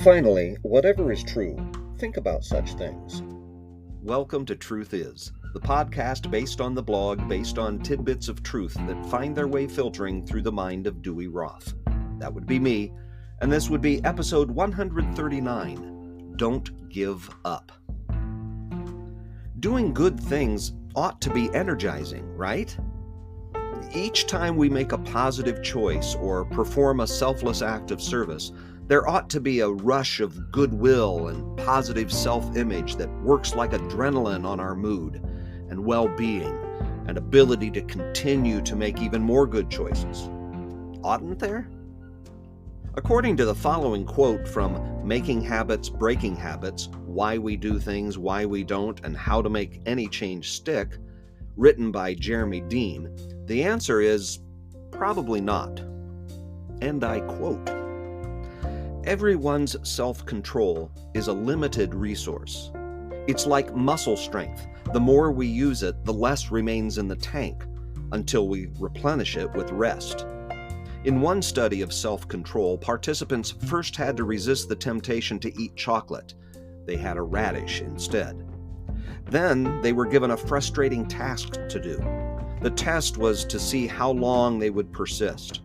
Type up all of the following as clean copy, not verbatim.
Finally, whatever is true, think about such things. Welcome to Truth Is, the podcast based on the blog, based on tidbits of truth that find their way filtering through the mind of Dewey Roth. That would be me, and this would be episode 139, Don't Give Up. Doing good things ought to be energizing, right? Each time we make a positive choice or perform a selfless act of service, there ought to be a rush of goodwill and positive self-image that works like adrenaline on our mood and well-being and ability to continue to make even more good choices. Oughtn't there? According to the following quote from Making Habits, Breaking Habits, Why We Do Things, Why We Don't, and How to Make Any Change Stick, written by Jeremy Dean, the answer is probably not. And I quote, "Everyone's self-control is a limited resource. It's like muscle strength. The more we use it, the less remains in the tank until we replenish it with rest." In one study of self-control, participants first had to resist the temptation to eat chocolate. They had a radish instead. Then they were given a frustrating task to do. The test was to see how long they would persist.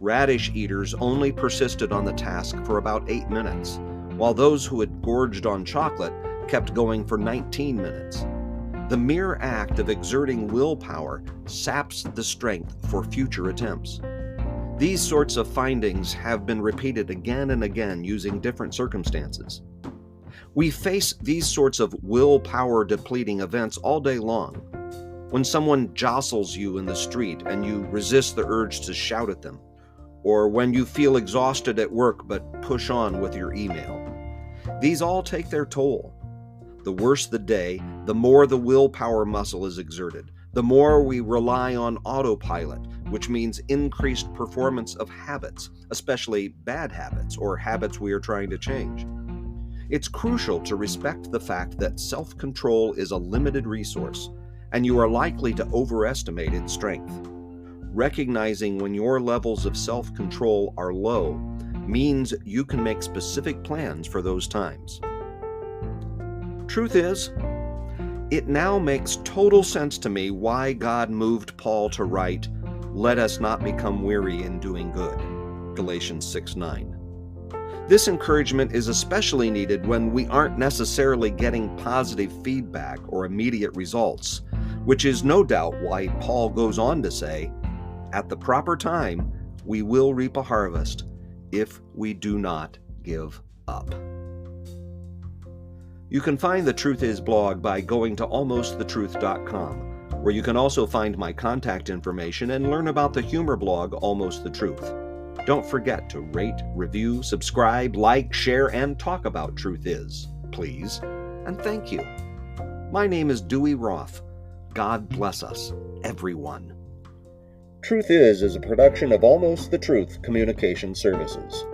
Radish eaters only persisted on the task for about 8 minutes, while those who had gorged on chocolate kept going for 19 minutes. The mere act of exerting willpower saps the strength for future attempts. These sorts of findings have been repeated again and again using different circumstances. We face these sorts of willpower depleting events all day long. When someone jostles you in the street and you resist the urge to shout at them, or when you feel exhausted at work but push on with your email. These all take their toll. The worse the day, the more the willpower muscle is exerted, the more we rely on autopilot, which means increased performance of habits, especially bad habits or habits we are trying to change. It's crucial to respect the fact that self-control is a limited resource, and you are likely to overestimate its strength. Recognizing when your levels of self-control are low means you can make specific plans for those times. Truth is, it now makes total sense to me why God moved Paul to write, "Let us not become weary in doing good," Galatians 6:9. This encouragement is especially needed when we aren't necessarily getting positive feedback or immediate results, which is no doubt why Paul goes on to say, "At the proper time, we will reap a harvest if we do not give up." You can find the Truth Is blog by going to almostthetruth.com, where you can also find my contact information and learn about the humor blog Almost the Truth. Don't forget to rate, review, subscribe, like, share, and talk about Truth Is, please. And thank you. My name is Dewey Roth. God bless us, everyone. Truth is a production of Almost the Truth Communication Services.